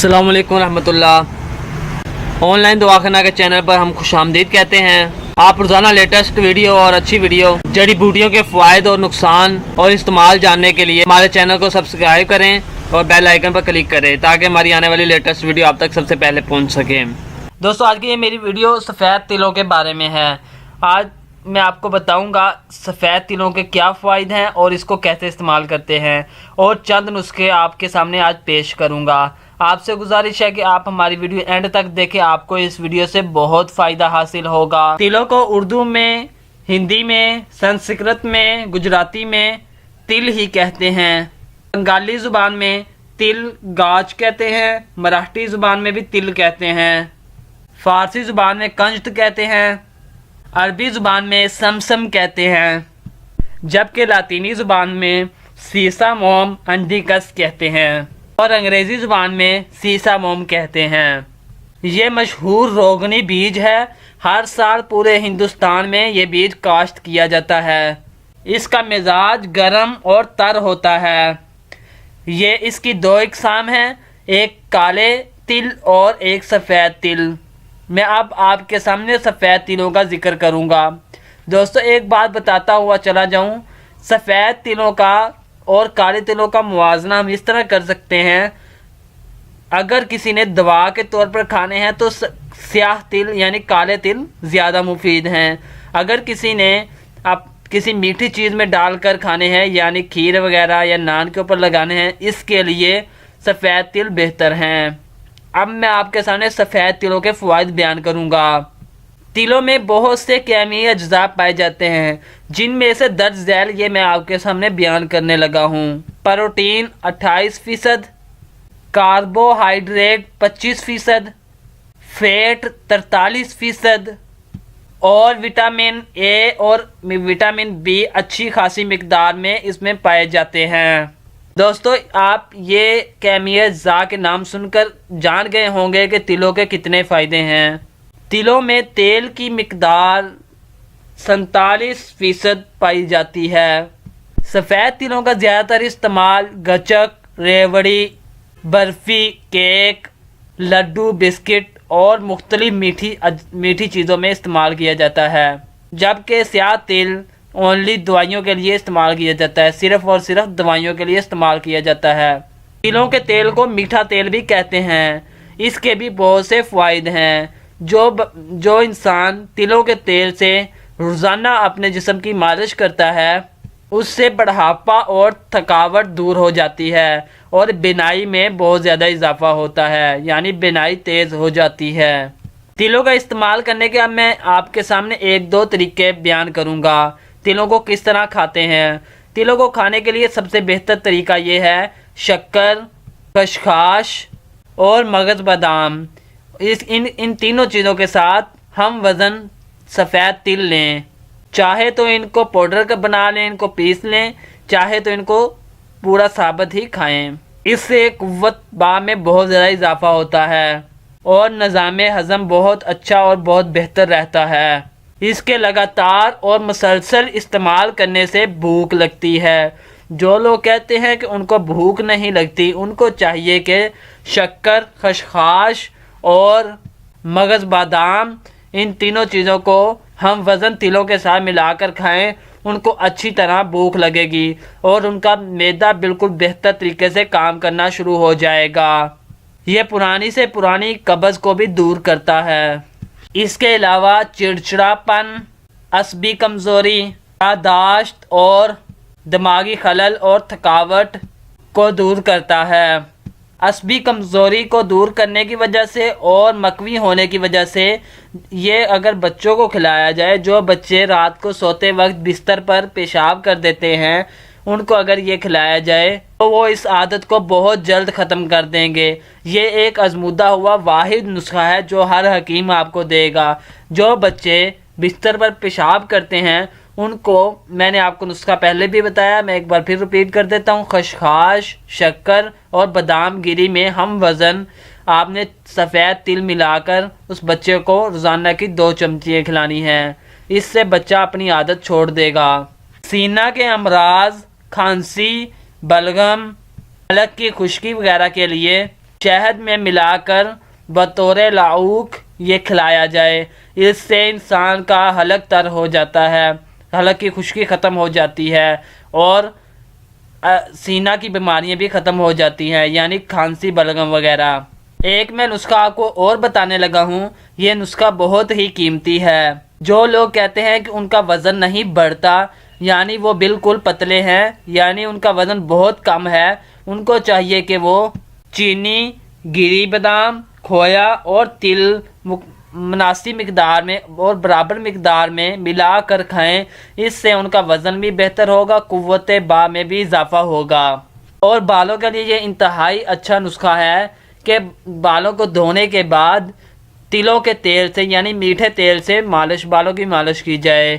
अस्सलाम वालेकुम रहमत उल्लाह। ऑनलाइन दवाखाना के चैनल पर हम खुशामदीद कहते हैं। आप रोज़ाना लेटेस्ट वीडियो और अच्छी वीडियो जड़ी बूटियों के फ़ायदे और नुकसान और इस्तेमाल जानने के लिए हमारे चैनल को सब्सक्राइब करें और बेल आइकन पर क्लिक करें ताकि हमारी आने वाली लेटेस्ट वीडियो आप तक सबसे पहले पहुंच सके। दोस्तों, आज की ये मेरी वीडियो सफ़ेद तिलों के बारे में है। आज मैं आपको बताऊंगा सफ़ेद तिलों के क्या फ़ायदे हैं और इसको कैसे इस्तेमाल करते हैं, और चंद नुस्खे आपके सामने आज पेश करूंगा। आपसे गुजारिश है कि आप हमारी वीडियो एंड तक देखें, आपको इस वीडियो से बहुत फ़ायदा हासिल होगा। तिलों को उर्दू में, हिंदी में, संस्कृत में, गुजराती में तिल ही कहते हैं। बंगाली ज़ुबान में तिल गाज कहते हैं, मराठी ज़ुबान में भी तिल कहते हैं, फ़ारसी ज़ुबान में कंजत कहते हैं, अरबी ज़ुबान में समसम कहते हैं, जबकि लातीनी ज़ुबान में सीसा मोम अंडिकस कहते हैं और अंग्रेज़ी ज़ुबान में सीसा मोम कहते हैं। ये मशहूर रोगनी बीज है। हर साल पूरे हिंदुस्तान में ये बीज काश्त किया जाता है। इसका मिजाज गर्म और तर होता है। ये इसकी दो इकसाम हैं, एक काले तिल और एक सफ़ेद तिल। मैं अब आपके सामने सफ़ेद तिलों का जिक्र करूंगा। दोस्तों, एक बात बताता हुआ चला जाऊं, सफ़ेद तिलों का और काले तिलों का मुवाजना हम इस तरह कर सकते हैं। अगर किसी ने दवा के तौर पर खाने हैं तो स्याह तिल यानी काले तिल ज़्यादा मुफीद हैं। अगर किसी ने आप किसी मीठी चीज़ में डालकर खाने हैं यानी खीर वगैरह या नान के ऊपर लगाने हैं, इसके लिए सफ़ेद तिल बेहतर हैं। अब मैं आपके सामने सफ़ेद तिलों के फ़वाइद बयान करूंगा। तिलों में बहुत से कीमियाई अज्जा पाए जाते हैं, जिनमें से दर्ज झैल ये मैं आपके सामने बयान करने लगा हूँ। प्रोटीन 28%, कार्बोहाइड्रेट 25%, फैट 43% और विटामिन ए और विटामिन बी अच्छी खासी मिकदार में इसमें पाए जाते हैं। दोस्तों, आप ये कीमियाई अज्जा के नाम सुनकर जान गए होंगे कि तिलों के कितने फ़ायदे हैं। तिलों में तेल की मिकदार 47% पाई जाती है। सफ़ेद तिलों का ज़्यादातर इस्तेमाल गचक, रेवड़ी, बर्फ़ी, केक, लड्डू, बिस्किट और मुख्तलिफ मीठी चीज़ों में इस्तेमाल किया जाता है, जबकि स्याह तिल ओनली दवाइयों के लिए इस्तेमाल किया जाता है। सिर्फ़ और सिर्फ दवाइयों के लिए इस्तेमाल किया जाता है। तिलों के तेल को मीठा तेल भी कहते हैं। इसके भी बहुत से फ़ायदे हैं। जो इंसान तिलों के तेल से रोज़ाना अपने जिस्म की मालिश करता है, उससे बुढ़ापा और थकावट दूर हो जाती है और बीनाई में बहुत ज़्यादा इजाफा होता है, यानी बीनाई तेज़ हो जाती है। तिलों का इस्तेमाल करने के अब मैं आपके सामने एक दो तरीके बयान करूँगा। तिलों को किस तरह खाते हैं। तिलों को खाने के लिए सबसे बेहतर तरीका ये है शक्कर, खसखस और मगज़ बादाम। इन तीनों चीज़ों के साथ हम वज़न सफ़ेद तिल लें। चाहे तो इनको पाउडर का बना लें, इनको पीस लें, चाहे तो इनको पूरा साबुत ही खाएं। इससे क़ुव्वत बा में बहुत ज़्यादा इजाफा होता है और निज़ाम हज़म बहुत अच्छा और बहुत बेहतर रहता है। इसके लगातार और मुसलसल इस्तेमाल करने से भूख लगती है। जो लोग कहते हैं कि उनको भूख नहीं लगती, उनको चाहिए कि शक्कर, खसखस और मगज़ बादाम, इन तीनों चीज़ों को हम वज़न तिलों के साथ मिलाकर खाएं। उनको अच्छी तरह भूख लगेगी और उनका मैदा बिल्कुल बेहतर तरीके से काम करना शुरू हो जाएगा। ये पुरानी से पुरानी कब्ज़ को भी दूर करता है। इसके अलावा चिड़चिड़ापन, असबी कमज़ोरी, याददाश्त और दिमागी खलल और थकावट को दूर करता है। असबी कमज़ोरी को दूर करने की वजह से और मकवी होने की वजह से ये अगर बच्चों को खिलाया जाए, जो बच्चे रात को सोते वक्त बिस्तर पर पेशाब कर देते हैं, उनको अगर ये खिलाया जाए तो वो इस आदत को बहुत जल्द ख़त्म कर देंगे। ये एक आजमूदा हुआ वाहिद नुस्खा है जो हर हकीम आपको देगा। जो बच्चे बिस्तर पर पेशाब करते हैं उनको मैंने आपको नुस्खा पहले भी बताया, मैं एक बार फिर रिपीट कर देता हूँ। खसखस, शक्कर और बादाम गिरी में हम वज़न आपने सफ़ेद तिल मिलाकर उस बच्चे को रोज़ाना की 2 चमचियाँ खिलानी हैं। इससे बच्चा अपनी आदत छोड़ देगा। सीना के अमराज, खांसी, बलगम, हलक की खुश्की वगैरह के लिए شہد میں ملا کر بطور لاؤک یہ کھلایا جائے۔ اس سے انسان کا حلق تر ہو جاتا ہے، حلق کی خشکی ختم ہو جاتی ہے اور سینہ کی بیماریاں بھی ختم ہو جاتی ہیں، یعنی کھانسی بلغم وغیرہ۔ ایک میں نسخہ آپ کو اور بتانے لگا ہوں، یہ نسخہ بہت ہی قیمتی ہے۔ جو لوگ کہتے ہیں کہ ان کا وزن نہیں بڑھتا، یعنی وہ بالکل پتلے ہیں، یعنی ان کا وزن بہت کم ہے، ان کو چاہیے کہ وہ چینی، گری بادام، کھویا اور تل مناسب مقدار میں اور برابر مقدار میں ملا کر کھائیں۔ اس سے ان کا وزن بھی بہتر ہوگا، قوت باہ میں بھی اضافہ ہوگا۔ اور بالوں کے لیے یہ انتہائی اچھا نسخہ ہے کہ بالوں کو دھونے کے بعد تلوں کے تیل سے یعنی میٹھے تیل سے بالوں کی مالش کی جائے۔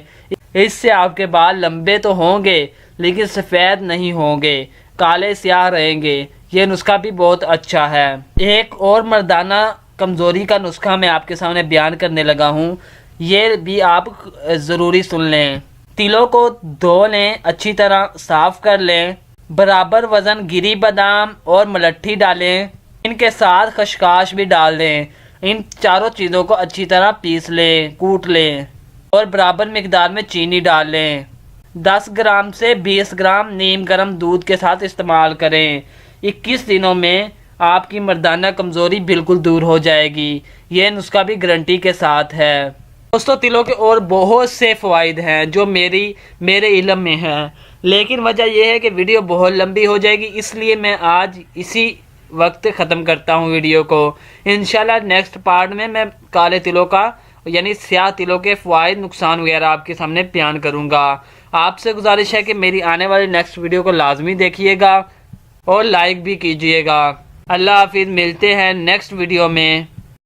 اس سے آپ کے بال لمبے تو ہوں گے لیکن سفید نہیں ہوں گے، کالے سیاہ رہیں گے۔ یہ نسخہ بھی بہت اچھا ہے۔ ایک اور مردانہ کمزوری کا نسخہ میں آپ کے سامنے بیان کرنے لگا ہوں، یہ بھی آپ ضروری سن لیں۔ تلوں کو دھو لیں، اچھی طرح صاف کر لیں، برابر وزن گری بادام اور ملٹھی ڈالیں، ان کے ساتھ خشخاش بھی ڈال دیں۔ ان چاروں چیزوں کو اچھی طرح پیس لیں، کوٹ لیں اور برابر مقدار میں چینی ڈال لیں۔ 10 گرام سے 20 گرام نیم گرم دودھ کے ساتھ استعمال کریں۔ 21 دنوں میں آپ کی مردانہ کمزوری بالکل دور ہو جائے گی۔ یہ نسخہ بھی گارنٹی کے ساتھ ہے۔ دوستو، تلوں کے اور بہت سے فوائد ہیں جو میرے علم میں ہیں، لیکن وجہ یہ ہے کہ ویڈیو بہت لمبی ہو جائے گی، اس لیے میں آج اسی وقت ختم کرتا ہوں ویڈیو کو۔ انشاءاللہ نیکسٹ پارٹ میں کالے تلوں کا یعنی سیاہ تلوں کے فوائد، نقصان وغیرہ آپ کے سامنے بیان کروں گا۔ آپ سے گزارش ہے کہ میری آنے والی نیکسٹ ویڈیو کو لازمی دیکھیے گا اور لائک بھی کیجیے گا۔ اللہ حافظ، ملتے ہیں نیکسٹ ویڈیو میں۔